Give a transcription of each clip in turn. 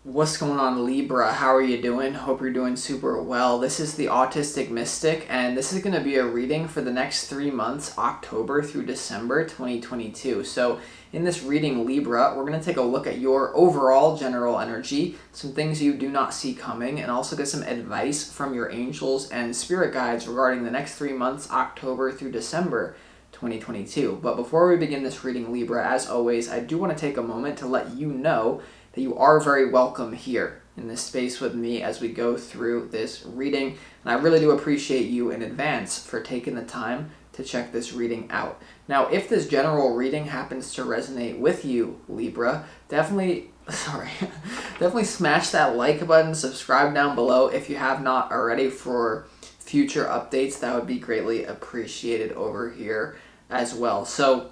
What's going on, Libra? How are you doing? Hope you're doing super well. This is the Autistic Mystic, and this is going to be a reading for the next 3 months, October through December 2022. So in this reading, Libra, we're going to take a look at your overall general energy, some things you do not see coming, and also get some advice from your angels and spirit guides regarding the next 3 months, October through December 2022. But before we begin this reading, Libra, as always, I do want to take a moment to let you know that you are very welcome here in this space with me as we go through this reading. And I really do appreciate you in advance for taking the time to check this reading out. Now, if this general reading happens to resonate with you, Libra, definitely smash that like button, subscribe down below if you have not already for future updates. That would be greatly appreciated over here as well. So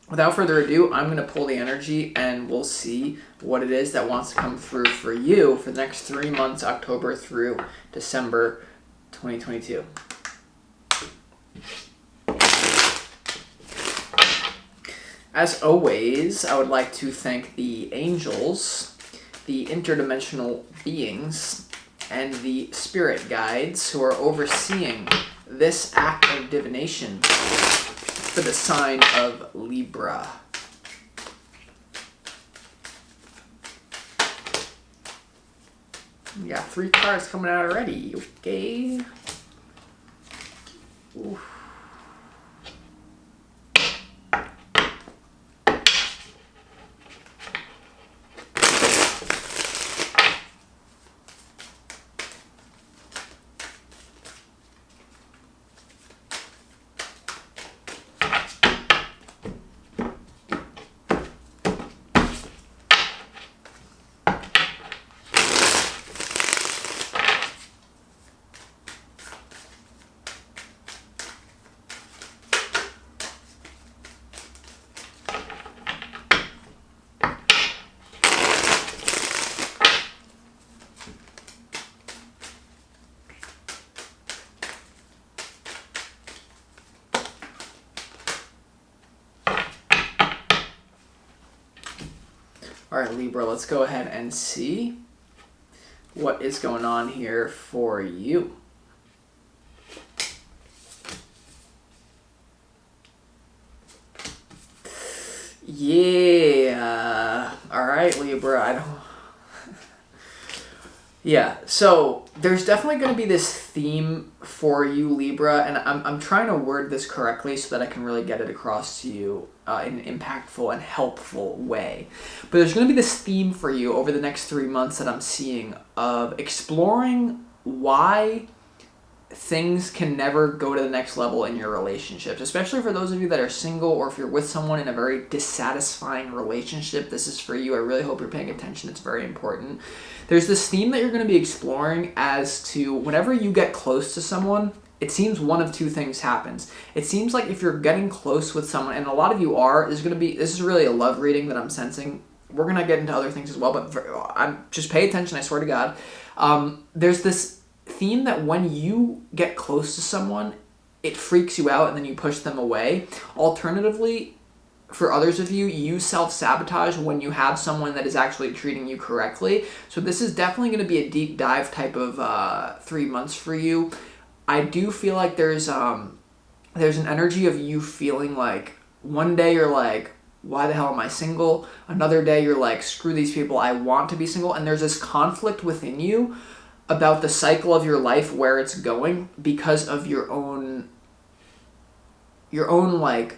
without further ado, I'm going to pull the energy and we'll see what it is that wants to come through for you for the next 3 months, October through December 2022. As always, I would like to thank the angels, the interdimensional beings, and the spirit guides who are overseeing this act of divination for the sign of Libra. We got 3 cards coming out already, okay? Oof. All right, Libra, let's go ahead and see what is going on here for you. Yeah. All right, Libra, Yeah, so there's definitely going to be this theme for you, Libra, and I'm trying to word this correctly so that I can really get it across to you in an impactful and helpful way. But there's going to be this theme for you over the next 3 months that I'm seeing of exploring why things can never go to the next level in your relationships, especially for those of you that are single or if you're with someone in a very dissatisfying relationship. This is for you. I really hope you're paying attention. It's very important. There's this theme that you're going to be exploring as to whenever you get close to someone, it seems one of 2 things happens. It seems like if you're getting close with someone, and a lot of you are, this is really a love reading that I'm sensing. We're going to get into other things as well, but just pay attention, I swear to God. There's this theme that when you get close to someone, it freaks you out and then you push them away. Alternatively, for others of you, you self-sabotage when you have someone that is actually treating you correctly. So this is definitely going to be a deep dive type of 3 months for you. I do feel like there's an energy of you feeling like one day you're like, why the hell am I single? Another day you're like, screw these people, I want to be single. And there's this conflict within you about the cycle of your life, where it's going, because of your own like,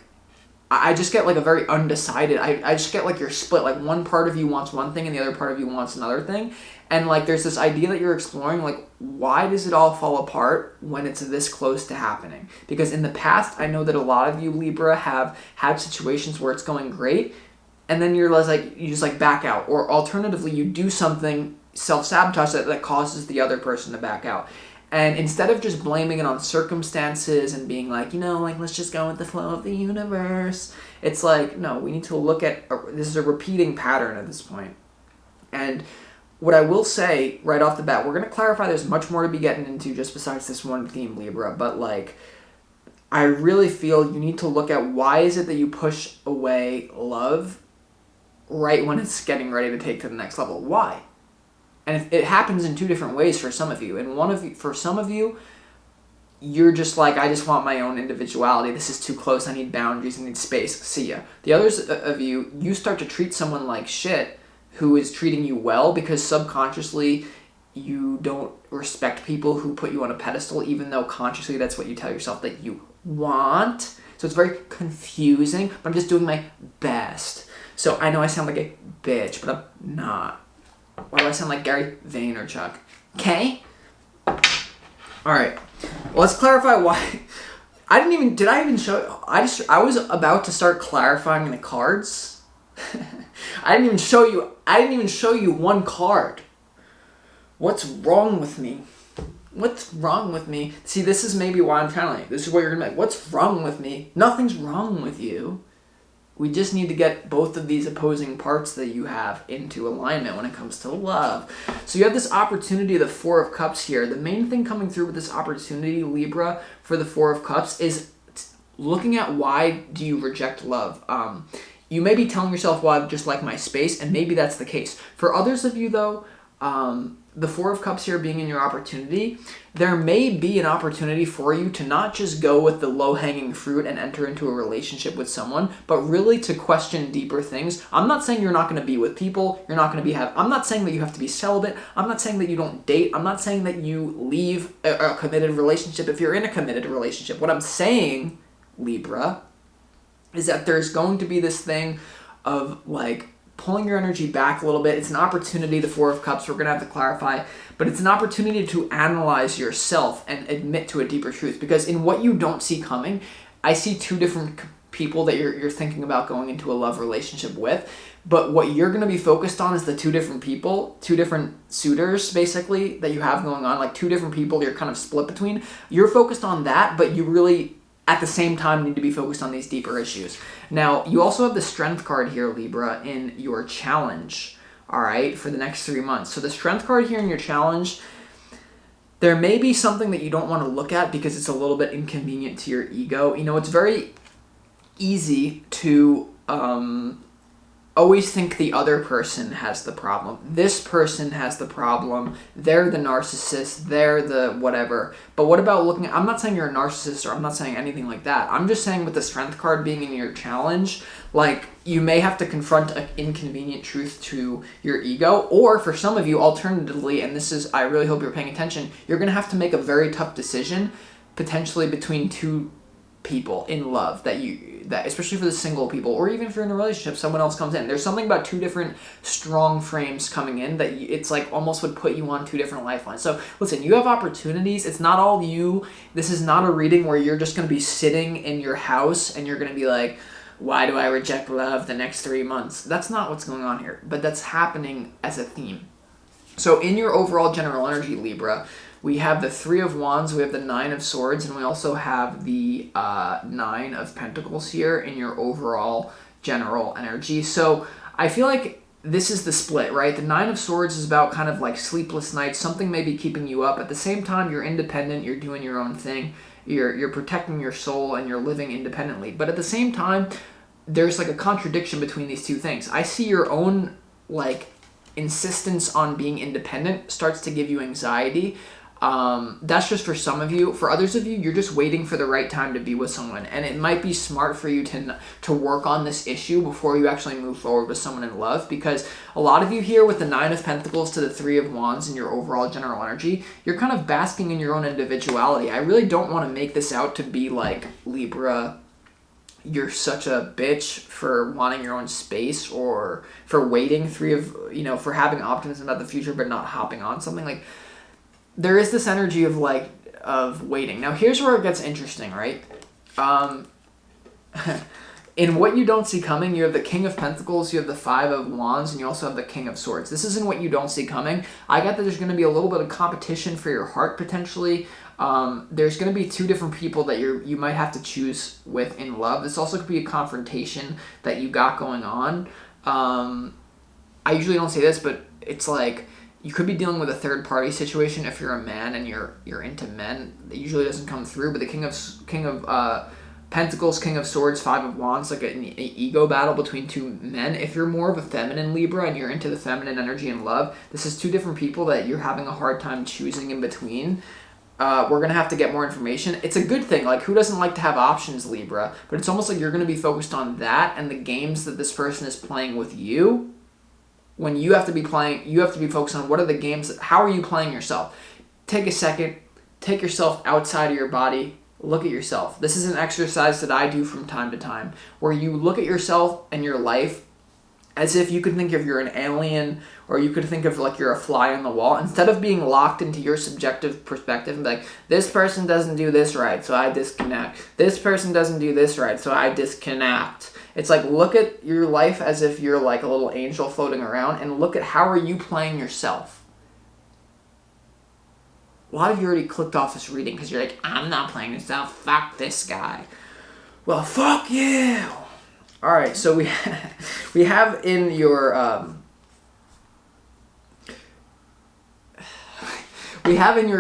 I just get like a very undecided, I just get like you're split, like one part of you wants one thing and the other part of you wants another thing. And like there's this idea that you're exploring, like, why does it all fall apart when it's this close to happening? Because in the past, I know that a lot of you, Libra, have had situations where it's going great, and then you just like back out, or alternatively you do something self-sabotage that causes the other person to back out. And instead of just blaming it on circumstances and being like, let's just go with the flow of the universe, it's like, no, we need to look at, this is a repeating pattern at this point. And what I will say right off the bat, we're going to clarify there's much more to be getting into just besides this one theme, Libra, but like, I really feel you need to look at why is it that you push away love right when it's getting ready to take to the next level. Why? And it happens in two different ways for some of you. And for some of you, you're just like, I just want my own individuality. This is too close. I need boundaries. I need space. See ya. The others of you, you start to treat someone like shit who is treating you well because subconsciously you don't respect people who put you on a pedestal, even though consciously that's what you tell yourself that you want. So it's very confusing, but I'm just doing my best. So I know I sound like a bitch, but I'm not. Why do I sound like Gary Vaynerchuk? Okay? Alright. Well, let's clarify why. Did I even show, I was about to start clarifying the cards. I didn't even show you one card. What's wrong with me? What's wrong with me? See, this is maybe why I'm channeling. This is what you're gonna be like, what's wrong with me? Nothing's wrong with you. We just need to get both of these opposing parts that you have into alignment when it comes to love. So you have this opportunity, the Four of Cups here. The main thing coming through with this opportunity, Libra, for the Four of Cups is looking at why do you reject love. You may be telling yourself, well, I just like my space, and maybe that's the case. For others of you, though, the Four of Cups here being in your opportunity, there may be an opportunity for you to not just go with the low-hanging fruit and enter into a relationship with someone, but really to question deeper things. I'm not saying you're not going to be with people. You're not going to be I'm not saying that you have to be celibate. I'm not saying that you don't date. I'm not saying that you leave a committed relationship if you're in a committed relationship. What I'm saying, Libra, is that there's going to be this thing of like pulling your energy back a little bit. It's an opportunity, the Four of Cups, we're going to have to clarify, but it's an opportunity to analyze yourself and admit to a deeper truth. Because in what you don't see coming, I see two different people that you're thinking about going into a love relationship with. But what you're going to be focused on is the two different people, two different suitors, basically, that you have going on, like two different people you're kind of split between. You're focused on that, but you really, at the same time, need to be focused on these deeper issues. Now, you also have the Strength card here, Libra, in your challenge, all right, for the next 3 months. So the Strength card here in your challenge, there may be something that you don't want to look at because it's a little bit inconvenient to your ego. You know, it's very easy to always think the other person has the problem. This person has the problem. They're the narcissist. They're the whatever. But what about looking at, I'm not saying you're a narcissist or I'm not saying anything like that. I'm just saying with the Strength card being in your challenge, like you may have to confront an inconvenient truth to your ego, or for some of you, alternatively, and this is, I really hope you're paying attention, you're going to have to make a very tough decision, potentially between two people in love that especially for the single people, or even if you're in a relationship, someone else comes in. There's something about two different strong frames coming in that it's like almost would put you on two different lifelines. So listen, you have opportunities. It's not all you. This is not a reading where you're just going to be sitting in your house and you're going to be like, why do I reject love the next 3 months? That's not what's going on here, but that's happening as a theme. So in your overall general energy, Libra, we have the Three of Wands, we have the Nine of Swords, and we also have the Nine of Pentacles here in your overall general energy. So I feel like this is the split, right? The Nine of Swords is about kind of like sleepless nights. Something may be keeping you up. At the same time, you're independent. You're doing your own thing. You're protecting your soul and you're living independently. But at the same time, there's like a contradiction between these two things. I see your own like insistence on being independent starts to give you anxiety. That's just for some of you. For others of you, you're just waiting for the right time to be with someone, and it might be smart for you to work on this issue before you actually move forward with someone in love, because a lot of you here with the Nine of Pentacles to the Three of Wands in your overall general energy, you're kind of basking in your own individuality. I really don't want to make this out to be like, Libra, you're such a bitch for wanting your own space, or for waiting for having optimism about the future but not hopping on something. Like, there is this energy of waiting. Now, here's where it gets interesting, right? In what you don't see coming, you have the King of Pentacles, you have the Five of Wands, and you also have the King of Swords. This isn't what you don't see coming. I got that there's going to be a little bit of competition for your heart, potentially. There's going to be two different people that you might have to choose with in love. This also could be a confrontation that you got going on. I usually don't say this, but it's like, you could be dealing with a third-party situation if you're a man and you're into men. It usually doesn't come through, but the King of Pentacles, King of Swords, Five of Wands, like an ego battle between two men. If you're more of a feminine Libra and you're into the feminine energy and love, this is two different people that you're having a hard time choosing in between. We're going to have to get more information. It's a good thing. Like, who doesn't like to have options, Libra? But it's almost like you're going to be focused on that and the games that this person is playing with you. When you have to be focused on what are the games, how are you playing yourself? Take a second, take yourself outside of your body. Look at yourself. This is an exercise that I do from time to time where you look at yourself and your life as if you could think of you're an alien, or you could think of like you're a fly on the wall. Instead of being locked into your subjective perspective and be like, this person doesn't do this right, so I disconnect. This person doesn't do this right, so I disconnect. It's like, look at your life as if you're like a little angel floating around, and look at how are you playing yourself. A lot of you already clicked off this reading because you're like, I'm not playing myself. Fuck this guy. Well, fuck you. All right, so we have in your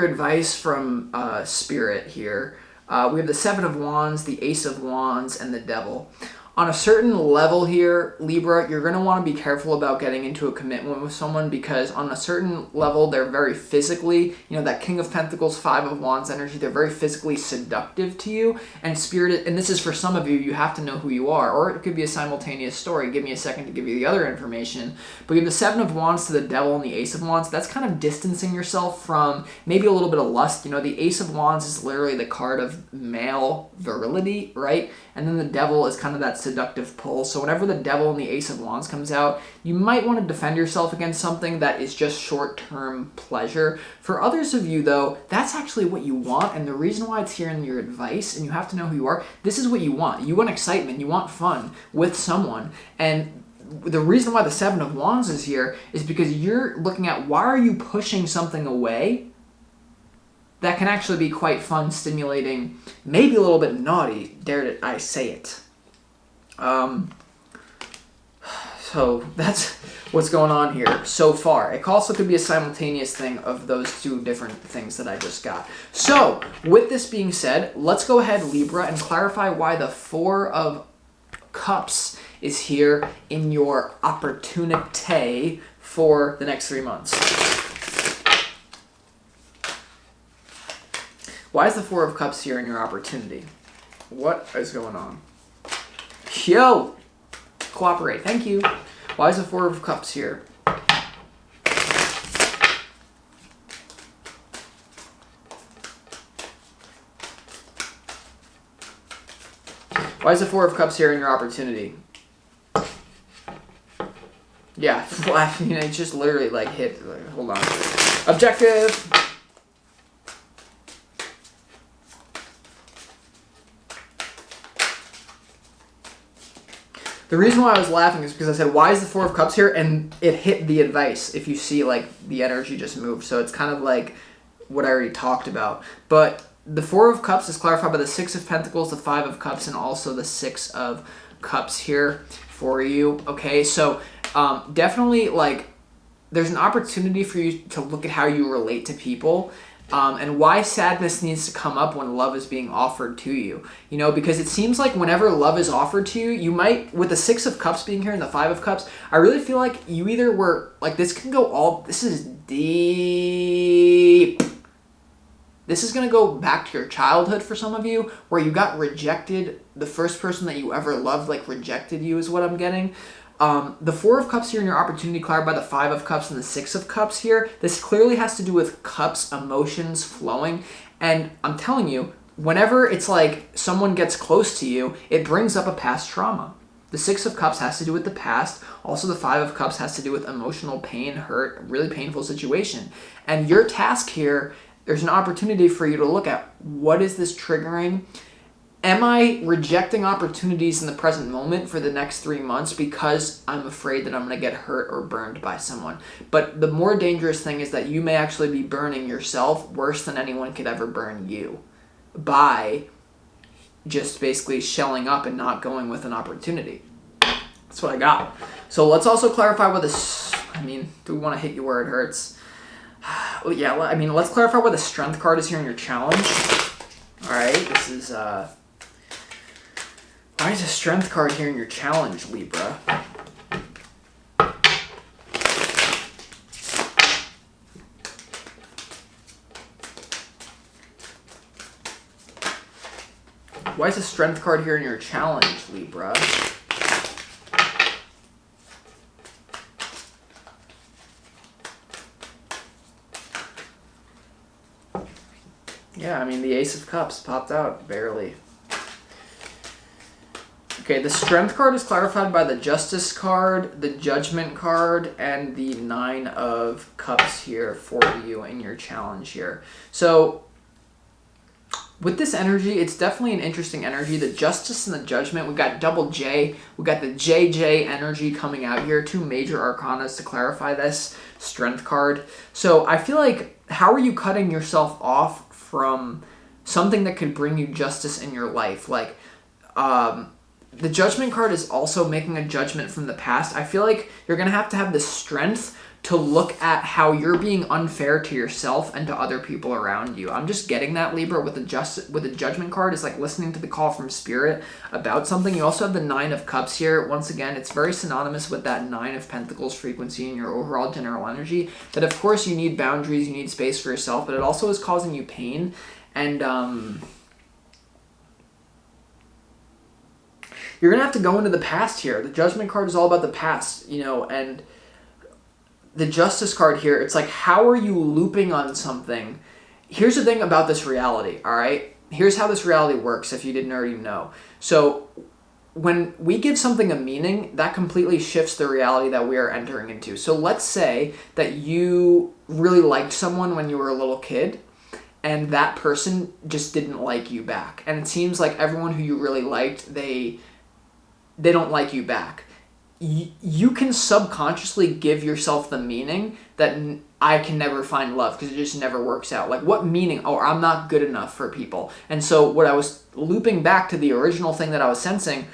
advice from Spirit here. We have the Seven of Wands, the Ace of Wands, and the Devil. On a certain level here, Libra, you're going to want to be careful about getting into a commitment with someone because on a certain level, they're very physically, that King of Pentacles, Five of Wands energy, they're very physically seductive to you. And Spirit, and this is for some of you, you have to know who you are, or it could be a simultaneous story. Give me a second to give you the other information. But you have the Seven of Wands to the Devil and the Ace of Wands. That's kind of distancing yourself from maybe a little bit of lust. The Ace of Wands is literally the card of male virility, right? And then the Devil is kind of that seductive pull. So whenever the Devil and the Ace of Wands comes out, you might want to defend yourself against something that is just short-term pleasure. For others of you, though, that's actually what you want. And the reason why it's here in your advice, and you have to know who you are, this is what you want. You want excitement. You want fun with someone. And the reason why the Seven of Wands is here is because you're looking at why are you pushing something away that can actually be quite fun, stimulating, maybe a little bit naughty, dare I say it. So that's what's going on here so far. It also could be a simultaneous thing of those two different things that I just got. So with this being said, let's go ahead, Libra, and clarify why the Four of Cups is here in your opportunity for the next 3 months. Why is the Four of Cups here in your opportunity? What is going on? Yo! Cooperate. Thank you. Why is the Four of Cups here? Why is the Four of Cups here in your opportunity? Yeah, it just literally like hit. Hold on. Objective. The reason why I was laughing is because I said, why is the Four of Cups here? And it hit the advice if you see like the energy just moved. So it's kind of like what I already talked about. But the Four of Cups is clarified by the Six of Pentacles, the Five of Cups, and also the Six of Cups here for you. Okay, so definitely like there's an opportunity for you to look at how you relate to people. And why sadness needs to come up when love is being offered to you. Because it seems like whenever love is offered to you, you might, with the Six of Cups being here and the Five of Cups, I really feel like you either were, like this is deep. This is going to go back to your childhood for some of you, where you got rejected. The first person that you ever loved, like rejected you is what I'm getting. The Four of Cups here in your opportunity card by the Five of Cups and the Six of Cups here. This clearly has to do with cups, emotions flowing. And I'm telling you, whenever it's like someone gets close to you, it brings up a past trauma. The Six of Cups has to do with the past. Also, the Five of Cups has to do with emotional pain, hurt, really painful situation. And your task here, there's an opportunity for you to look at what is this triggering. Am I rejecting opportunities in the present moment for the next 3 months because I'm afraid that I'm going to get hurt or burned by someone? But the more dangerous thing is that you may actually be burning yourself worse than anyone could ever burn you by just basically shelling up and not going with an opportunity. That's what I got. So let's also clarify what this, do we want to hit you where it hurts? Yeah, let's clarify where the Strength card is here in your challenge. All right, this is... Why is a strength card here in your challenge, Libra? Why is a strength card here in your challenge, Libra? Yeah, I mean, the Ace of Cups popped out, barely. Okay, the Strength card is clarified by the Justice card, the Judgment card, and the Nine of Cups here for you in your challenge here. So, with this energy, it's definitely an interesting energy. The Justice and the Judgment, we got double J. We got the JJ energy coming out here. Two major arcanas to clarify this Strength card. So, I feel like, how are you cutting yourself off from something that could bring you justice in your life? Like, the Judgment card is also making a judgment from the past. I feel like you're going to have the strength to look at how you're being unfair to yourself and to other people around you. I'm just getting that, Libra, with the Judgment card. It's like listening to the call from Spirit about something. You also have the Nine of Cups here. Once again, it's very synonymous with that Nine of Pentacles frequency in your overall general energy. That, of course, you need boundaries, you need space for yourself, but it also is causing you pain. And, you're going to have to go into the past here. The Judgment card is all about the past, you know, and the Justice card here, it's like, how are you looping on something? Here's the thing about this reality, all right? Here's how this reality works, if you didn't already know. So when we give something a meaning, that completely shifts the reality that we are entering into. So let's say that you really liked someone when you were a little kid, and that person just didn't like you back. And it seems like everyone who you really liked, they don't like you back. You can subconsciously give yourself the meaning that I can never find love because it just never works out. Like, what meaning? Oh, I'm not good enough for people. And so what I was looping back to the original thing that I was sensing,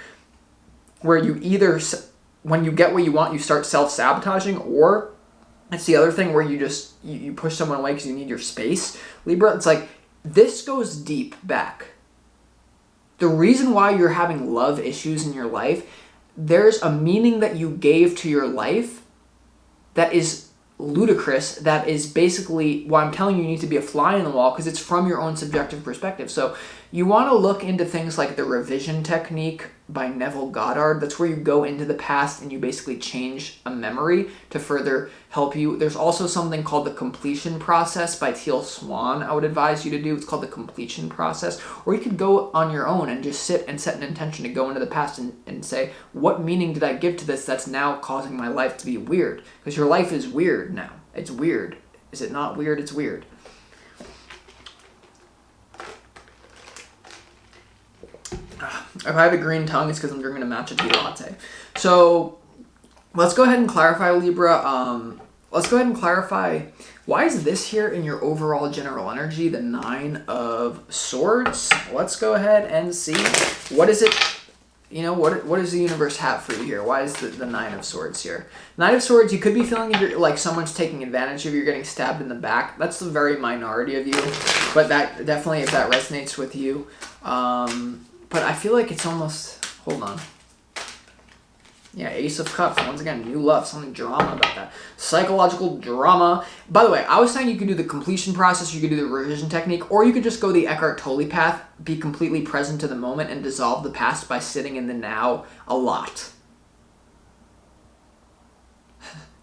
where you either, when you get what you want, you start self-sabotaging, or it's the other thing where you push someone away because you need your space. Libra, it's like, this goes deep back. The reason why you're having love issues in your life, there's a meaning that you gave to your life that is ludicrous, that is basically why I'm telling you need to be a fly in the wall, because it's from your own subjective perspective. So you want to look into things like the revision technique by Neville Goddard. That's where you go into the past and you basically change a memory to further help you. There's also something called the completion process by Teal Swan I would advise you to do. It's called the completion process. Or you could go on your own and just sit and set an intention to go into the past and say, what meaning did I give to this that's now causing my life to be weird? Because your life is weird now. It's weird. Is it not weird? It's weird. If I have a green tongue, it's because I'm drinking a matcha tea latte. So let's go ahead and clarify, Libra. Let's go ahead and clarify, why is this here in your overall general energy, the Nine of Swords? Let's go ahead and see. What is it? You know, what does the universe have for you here? Why is the Nine of Swords here? Nine of Swords, you could be feeling like someone's taking advantage of you, you're getting stabbed in the back. That's the very minority of you, but that definitely, if that resonates with you. But I feel like it's almost, hold on. Yeah, Ace of Cups. Once again, new love, something drama about that. Psychological drama. By the way, I was saying you could do the completion process, you could do the revision technique, or you could just go the Eckhart Tolle path, be completely present to the moment, and dissolve the past by sitting in the now a lot.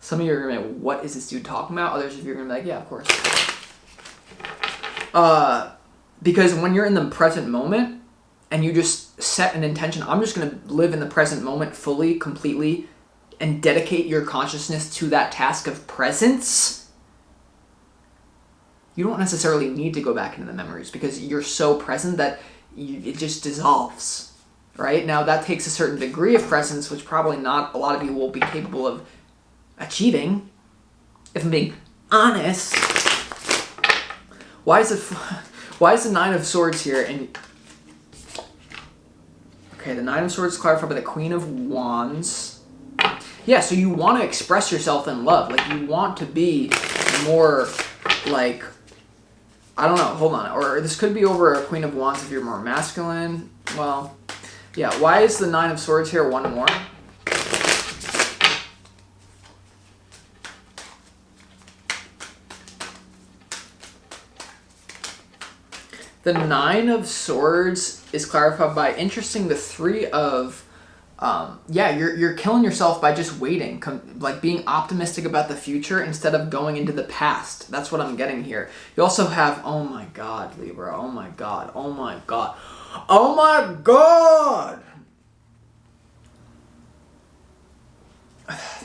Some of you are going to be like, what is this dude talking about? Others of you are going to be like, yeah, of course. Because when you're in the present moment, and you just set an intention, I'm just going to live in the present moment fully, completely, and dedicate your consciousness to that task of presence, you don't necessarily need to go back into the memories because you're so present that it just dissolves, right? Now, that takes a certain degree of presence, which probably not a lot of you will be capable of achieving, if I'm being honest. Why is the Nine of Swords here? And okay, the Nine of Swords is clarified by the Queen of Wands. Yeah, so you want to express yourself in love. Like, you want to be more, like, I don't know, hold on. Or this could be over a Queen of Wands if you're more masculine. Well, Yeah, why is the Nine of Swords here one more? The Nine of Swords is clarified by, interesting, the Three of, yeah, you're killing yourself by just waiting, like being optimistic about the future instead of going into the past. That's what I'm getting here. You also have, oh my God, Libra, oh my God, oh my God, oh my God!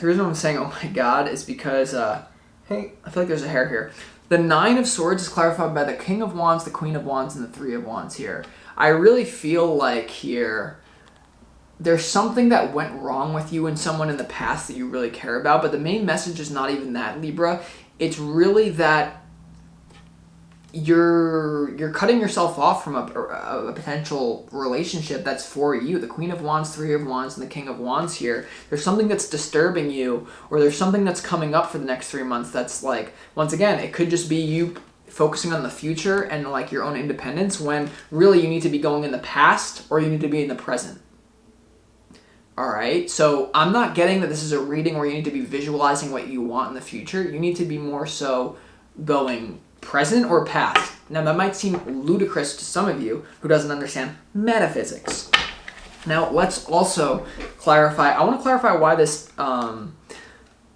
The reason I'm saying oh my God is because, hey, I feel like there's a hair here. The Nine of Swords is clarified by the King of Wands, the Queen of Wands, and the Three of Wands here. I really feel like here, there's something that went wrong with you and someone in the past that you really care about, but the main message is not even that, Libra. It's really that you're cutting yourself off from a potential relationship that's for you. The Queen of Wands, Three of Wands, and the King of Wands here. There's something that's disturbing you, or there's something that's coming up for the next 3 months that's like, once again, it could just be you focusing on the future and like your own independence when really you need to be going in the past or you need to be in the present. All right, so I'm not getting that this is a reading where you need to be visualizing what you want in the future. You need to be more so going present or past. Now, that might seem ludicrous to some of you who doesn't understand metaphysics. Now, let's also clarify. I want to clarify why this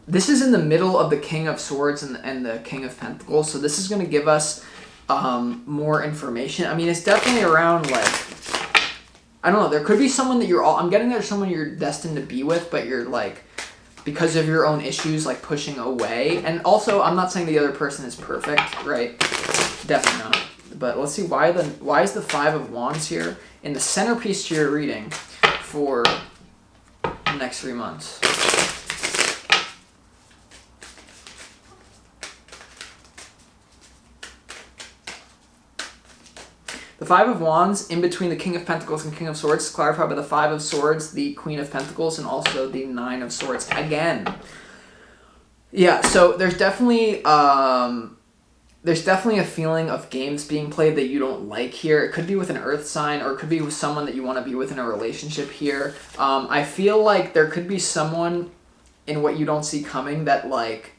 this is in the middle of the King of Swords and the King of Pentacles. So this is going to give us more information. I mean, it's definitely around like, I don't know. There could be someone that I'm getting there's someone you're destined to be with, but you're like, because of your own issues, like pushing away. And also, I'm not saying the other person is perfect, right? Definitely not. But let's see why is the Five of Wands here in the centerpiece to your reading for the next 3 months. The Five of Wands in between the King of Pentacles and King of Swords is clarified by the Five of Swords, the Queen of Pentacles, and also the Nine of Swords again. Yeah, so there's definitely a feeling of games being played that you don't like here. It could be with an earth sign, or it could be with someone that you want to be with in a relationship here. I feel like there could be someone in what you don't see coming that like,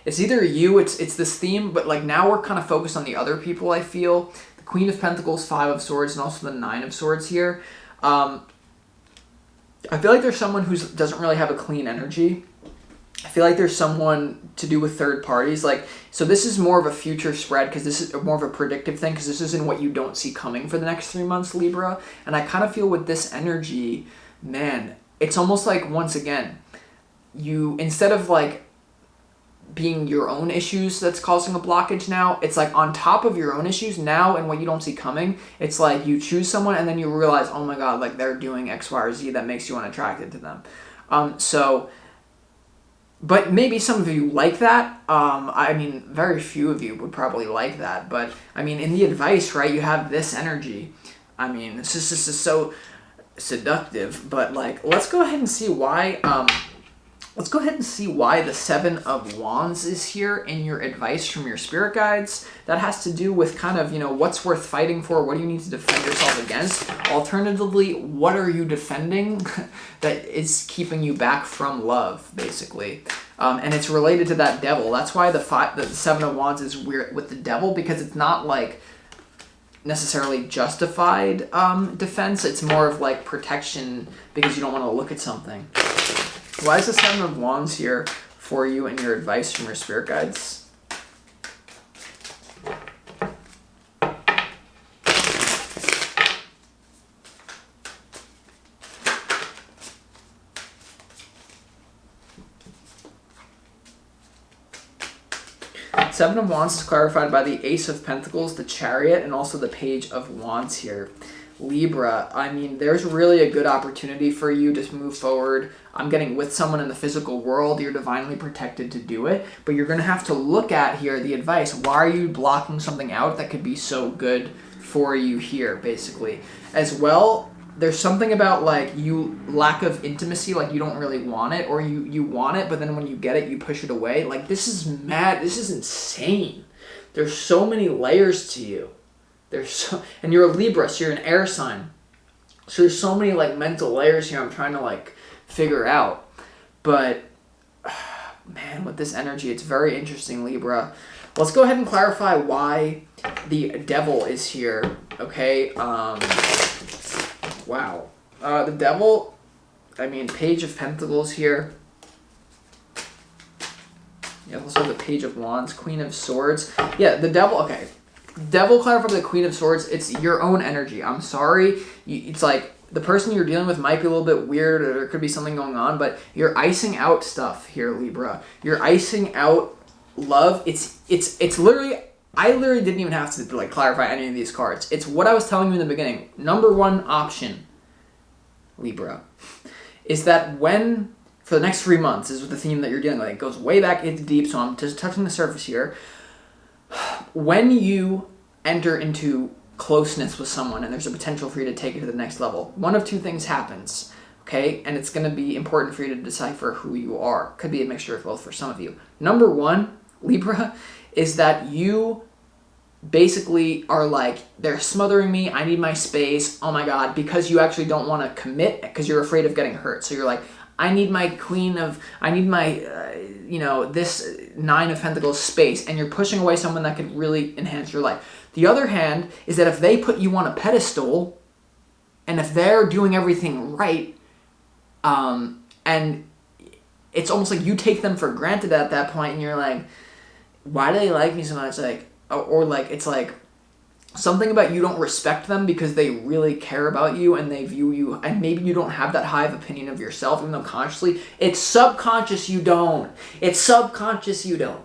it's either you, it's this theme, but like now we're kind of focused on the other people, I feel. Queen of Pentacles, Five of Swords, and also the Nine of Swords here. I feel like there's someone who doesn't really have a clean energy. I feel like there's someone to do with third parties. Like, so this is more of a future spread because this is more of a predictive thing because this isn't what you don't see coming for the next 3 months, Libra. And I kind of feel with this energy, man, it's almost like, once again, you, instead of like being your own issues that's causing a blockage now, it's like on top of your own issues now and what you don't see coming, it's like you choose someone and then you realize, oh my God, like they're doing X, Y, or Z that makes you unattracted to them. But maybe some of you like that. I mean, very few of you would probably like that. But I mean, in the advice, right, you have this energy. I mean, this is so seductive. But like, let's go ahead and see why. Let's go ahead and see why the Seven of Wands is here in your advice from your spirit guides. That has to do with kind of, what's worth fighting for? What do you need to defend yourself against? Alternatively, what are you defending that is keeping you back from love, basically? And it's related to that devil. That's why the Seven of Wands is weird with the devil, because it's not like necessarily justified defense. It's more of like protection because you don't want to look at something. Why is the Seven of Wands here for you and your advice from your spirit guides? Seven of Wands is clarified by the Ace of Pentacles, the Chariot, and also the Page of Wands here. Libra, I mean, there's really a good opportunity for you to move forward. I'm getting with someone in the physical world. You're divinely protected to do it. But you're going to have to look at here the advice. Why are you blocking something out that could be so good for you here, basically? As well, there's something about like you lack of intimacy, like you don't really want it, or you want it, but then when you get it, you push it away. Like, this is mad. This is insane. There's so many layers to you. And you're a Libra, so you're an air sign. So there's so many like mental layers here I'm trying to like figure out. But man, with this energy, it's very interesting, Libra. Let's go ahead and clarify why the devil is here, okay? Wow. The devil, I mean, Page of Pentacles here. Yeah, also the Page of Wands, Queen of Swords. Yeah, the devil, okay. Devil clarified the Queen of Swords. It's your own energy. I'm sorry. It's like the person you're dealing with might be a little bit weird, or there could be something going on, but you're icing out stuff here, Libra. You're icing out love. It's literally, I literally didn't even have to like clarify any of these cards. It's what I was telling you in the beginning. Number one option, Libra, is that when, for the next 3 months, is the theme that you're dealing with. It goes way back into deep, so I'm just touching the surface here. When you enter into closeness with someone and there's a potential for you to take it to the next level, one of two things happens, okay? And it's going to be important for you to decipher who you are. Could be a mixture of both for some of you. Number one, Libra, is that you basically are like, they're smothering me, I need my space, oh my god, because you actually don't want to commit because you're afraid of getting hurt. So you're like, I need my this Nine of Pentacles space, and you're pushing away someone that could really enhance your life. The other hand is that if they put you on a pedestal, and if they're doing everything right, and it's almost like you take them for granted at that point, and you're like, why do they like me so much? Like, or like, it's like, something about you don't respect them because they really care about you and they view you, and maybe you don't have that high of opinion of yourself, even though consciously, it's subconscious you don't. It's subconscious you don't.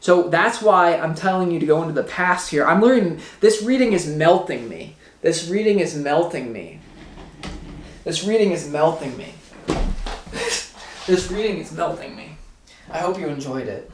So that's why I'm telling you to go into the past here. I'm learning, this reading is melting me. This reading is melting me. This reading is melting me. This reading is melting me. I hope you enjoyed it.